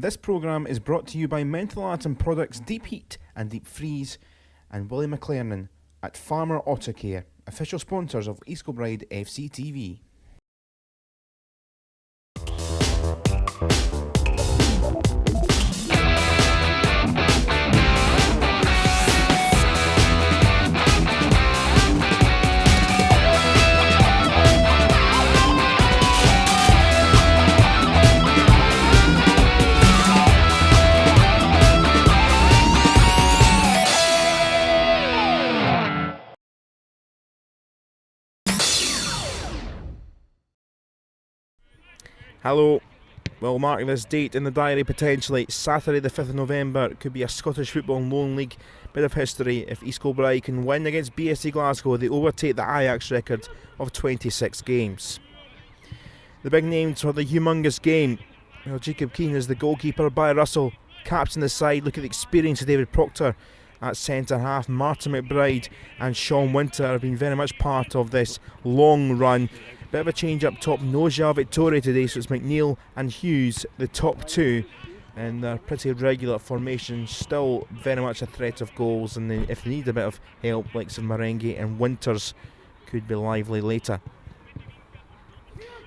This programme is brought to you by Mental Arts and Products Deep Heat and Deep Freeze and Willie McLernan at Farmer Autocare, official sponsors of East Kilbride FC TV. Hello, we'll mark this date in the diary potentially. Saturday the 5th of November could be a Scottish Football Lone League bit of history if East Kilbride can win against BSC Glasgow. They overtake the Ajax record of 26 games. The big names for the humongous game. Well, Jacob Keane is the goalkeeper, Barry Russell captain the side. Look at the experience of David Proctor at centre half. Martin McBride and Sean Winter have been very much part of this long run. Bit of a change up top, no João Victoria today, so it's McNeil and Hughes, the top two, and they're pretty regular formation, still very much a threat of goals, and if they need a bit of help, like some Merengue and Winters could be lively later.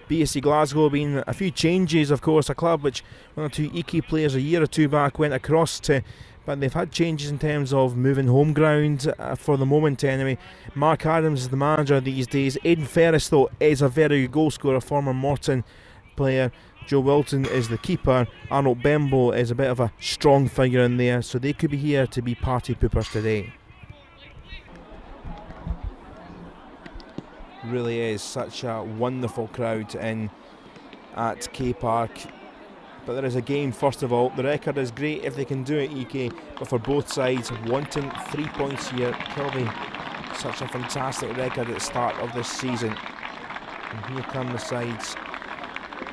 BSC Glasgow been a few changes, of course, a club which one or two EK players a year or two back went across to, but they've had changes in terms of moving home ground for the moment anyway. Mark Adams is the manager these days. Aidan Ferris, though, is a very good goal scorer, former Morton player. Joe Wilton is the keeper. Arnold Bembo is a bit of a strong figure in there, so they could be here to be party poopers today. Really is such a wonderful crowd in at K Park. But there is a game first of all. The record is great if they can do it, EK, but for both sides, wanting 3 points here. Kilby, such a fantastic record at the start of this season. And here come the sides.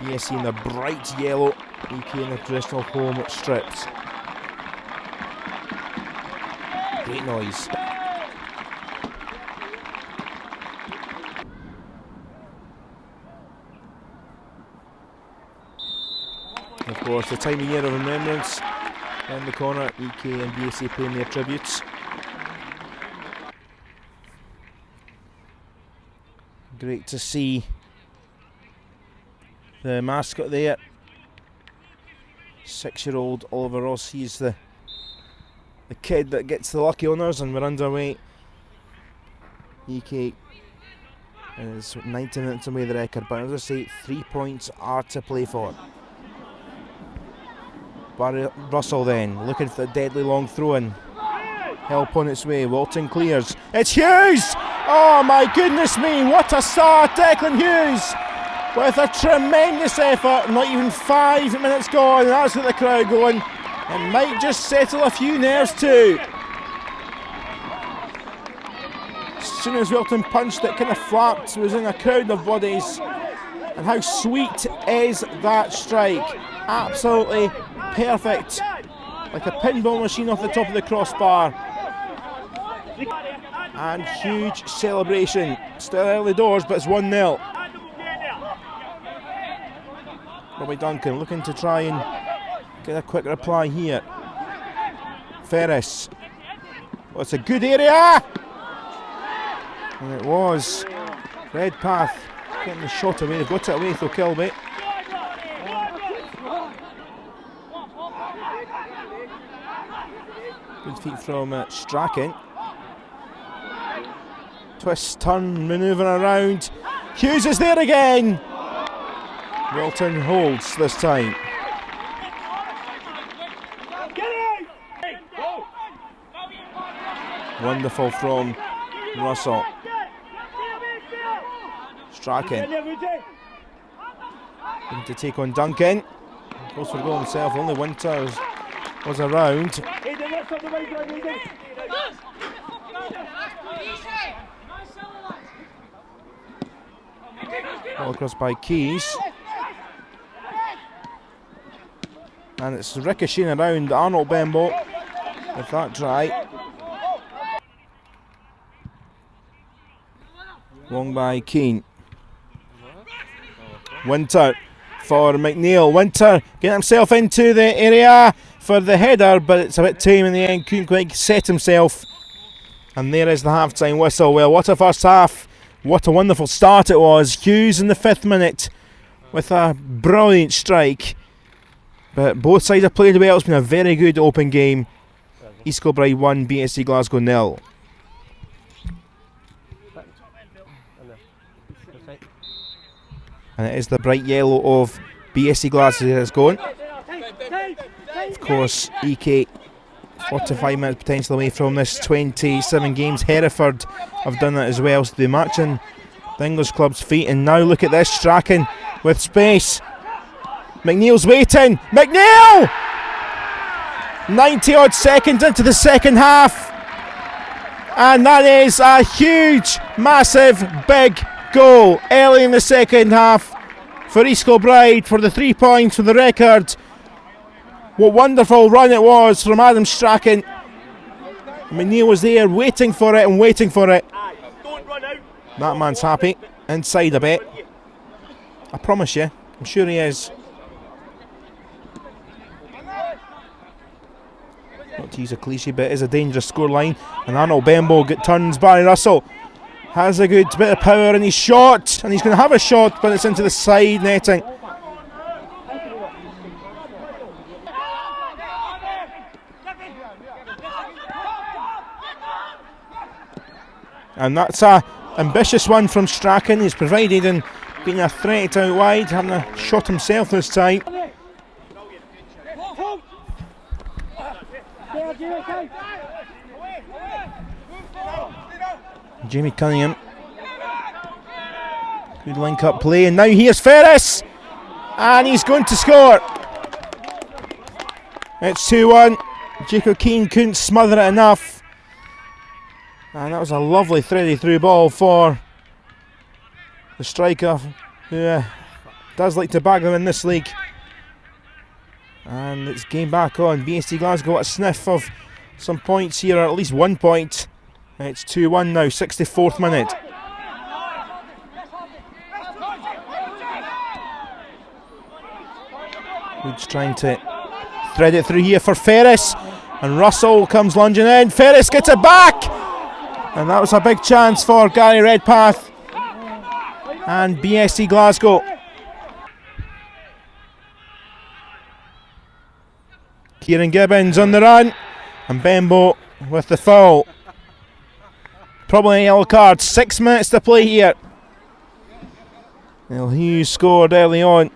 BSC in the bright yellow, EK in the traditional home strips. Great noise. Of course, the time of year of remembrance in the corner, EK and BSC paying their tributes. Great to see the mascot there. 6-year-old Oliver Ross, he's the kid that gets the lucky honours, and we're underway. EK is 90 minutes away the record, but as I say, 3 points are to play for. Barry Russell then, looking for the deadly long throw-in. Help on its way, Wilton clears. It's Hughes! Oh my goodness me, what a start, Declan Hughes! With a tremendous effort, not even 5 minutes gone, and that's got the crowd going. It might just settle a few nerves too. As soon as Wilton punched it, kind of flapped, was in a crowd of bodies. And how sweet is that strike? Absolutely perfect, like a pinball machine off the top of the crossbar. And huge celebration. Still early doors, but it's 1-0. Robbie Duncan looking to try and get a quick reply here. Ferris. Oh, it's a good area! And it was. Redpath getting the shot away. They've got it away for Kilby. Good feet from Strachan. Twist, turn, manoeuvre around. Hughes is there again. Wilton holds this time. Wonderful from Russell. Strachan. Looking to take on Duncan. Goes for goal himself. Only Winters was around. Ball across by Keys. And it's ricocheting around Arnold Bembo with that try. Long by Keane. Winter for McNeil. Winter getting himself into the area for the header, but it's a bit tame in the end. Couldn't quite set himself. And there is the half-time whistle. Well, what a first half. What a wonderful start it was. Hughes in the 5th minute with a brilliant strike. But both sides have played well. It's been a very good open game. East Kilbride 1, BSC Glasgow 0. And it is the bright yellow of BSC Glasgow that is going. Of course, EK 45 minutes potentially away from this 27 games. Hereford have done that as well, so they're matching the English club's feet. And now look at this, Strachan with space. McNeil's waiting. McNeil! 90 odd seconds into the second half. And that is a huge, massive, big goal early in the second half for East Kilbride for the 3 points for the record. What wonderful run it was from Adam Strachan. McNeil was there waiting for it and waiting for it. That man's happy. Inside a bit. I promise you, I'm sure he is. Not to use a cliche, but it is a dangerous scoreline. And Arnold Bembo turns. Barry Russell has a good bit of power in his shot, and he's going to have a shot, but it's into the side netting. And that's a ambitious one from Strachan. He's provided and been a threat out wide, having a shot himself this time. Jamie Cunningham. Good link up play, and now here's Ferris, and he's going to score. It's 2-1. Jacob Keane couldn't smother it enough, and that was a lovely thready through ball for the striker, who does like to bag them in this league. And it's game back on. BSC Glasgow got a sniff of some points here, or at least 1 point. It's 2-1 now, 64th minute. Woods trying to thread it through here for Ferris, and Russell comes lunging in. Ferris gets it back, and that was a big chance for Gary Redpath and BSC Glasgow. Kieran Gibbons on the run, and Bembo with the foul. Probably a yellow card. 6 minutes to play here. Well, Hughes scored early on.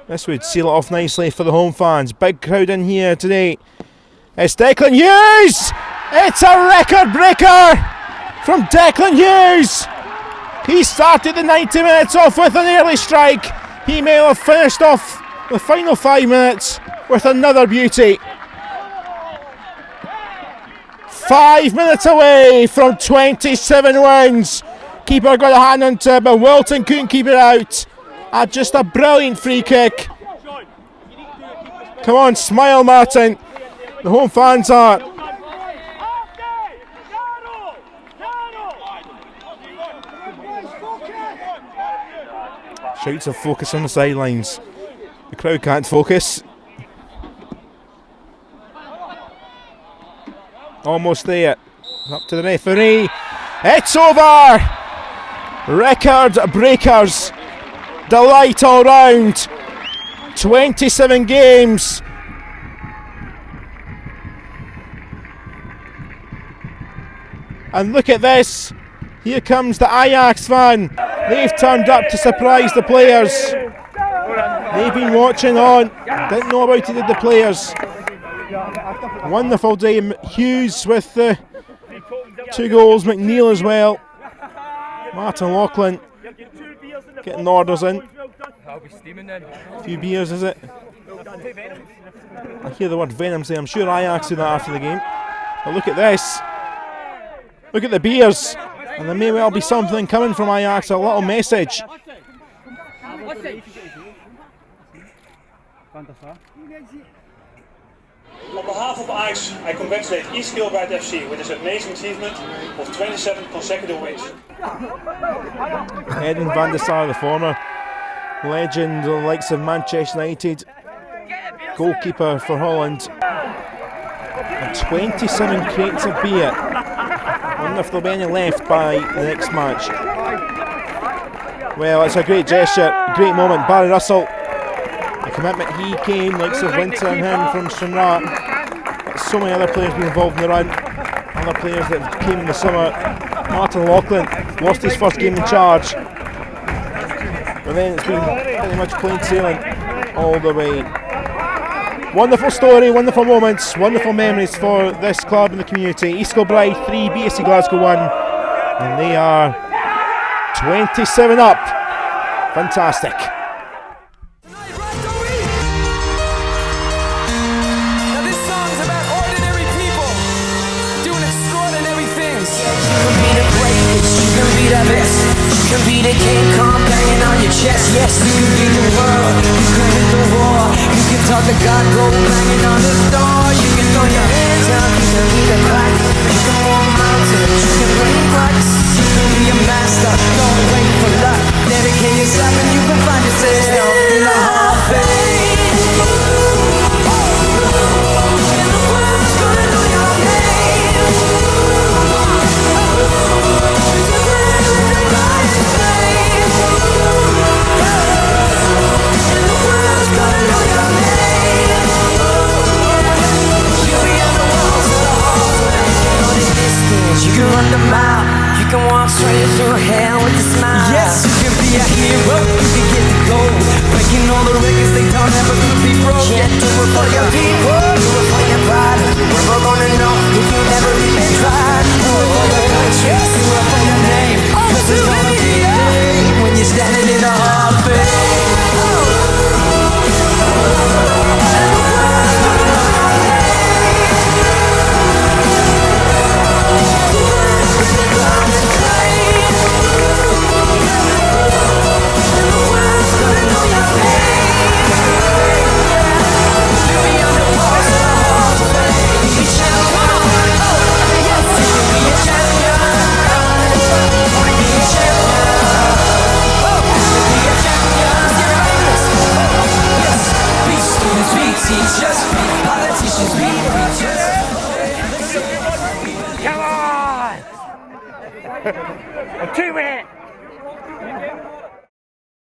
This would seal it off nicely for the home fans. Big crowd in here today. It's Declan Hughes! It's a record breaker from Declan Hughes! He started the 90 minutes off with an early strike. He may have finished off the final 5 minutes with another beauty. 5 minutes away from 27 wins. Keeper got a hand onto it, but Wilton couldn't keep it out. Just a brilliant free kick. Come on, smile, Martin. The home fans are. Shouts of focus on the sidelines. The crowd can't focus. Almost there. Up to the referee. It's over! Record breakers. Delight all round. 27 games. And look at this. Here comes the Ajax fan. They've turned up to surprise the players. They've been watching on. Didn't know about it, did the players. Wonderful day. Hughes with the 2 goals. McNeil as well. Martin Loughlin getting orders in. A few beers, is it? I hear the word venom say. I'm sure Ajax do that after the game. But look at this. Look at the beers. And there may well be something coming from Ajax. A little message. On behalf of Ajax, I congratulate East Kilbride FC with this amazing achievement of 27 consecutive wins. Edwin van der Sar, the former legend, the likes of Manchester United, goalkeeper for Holland, and 27 crates of beer. Wonder if there'll be any left by the next match. Well, it's a great gesture, great moment. Barry Russell, the commitment he came, likes of Winter and him from Stranraer. But so many other players been involved in the run, other players that came in the summer. Martin Loughlin lost his first game in charge, but then it's been pretty much plain sailing all the way. Wonderful story, wonderful moments, wonderful memories for this club and the community. East Kilbride 3, BSC Glasgow 1, and they are 27 up. Fantastic. Now this song's about ordinary people doing extraordinary things. You can be the greatest, you can be the best, you can be the King Kong banging on your chest. Yes, you can be the world, you can win the war, you can talk to God, go banging on his door. You can throw your hands up, you can be the crack, you can walk mountains, you can break rocks, you can be a master, don't wait for luck. Dedicate yourself and you can find yourself in the Hall of Fame. And the world's gonna know your name. You're great with the right flame. And the world's gonna know your name. You'll be on the walls of the Hall of Fame. On this distance, you can run the mile, you can walk straight through hell with a smile. Yes, you can be a hero, you can get the gold, breaking all the records they don't ever could be broke. Yeah, do it for your people, do it for your pride. We're never gonna know if you never even tried. Do it for your country, do it for your name. Cause there's gonna be a day when you're standing in the Hall of Fame. And the world's gonna know your name. The world's gonna know your name. And the world's gonna know your name. You'll be on the walls of the Hall of Fame. Be champion. Yes, you can be a champion. Be a champion. Be a champion. Yes, be students, be teachers, be politicians, be preachers. Come on! 2 minutes!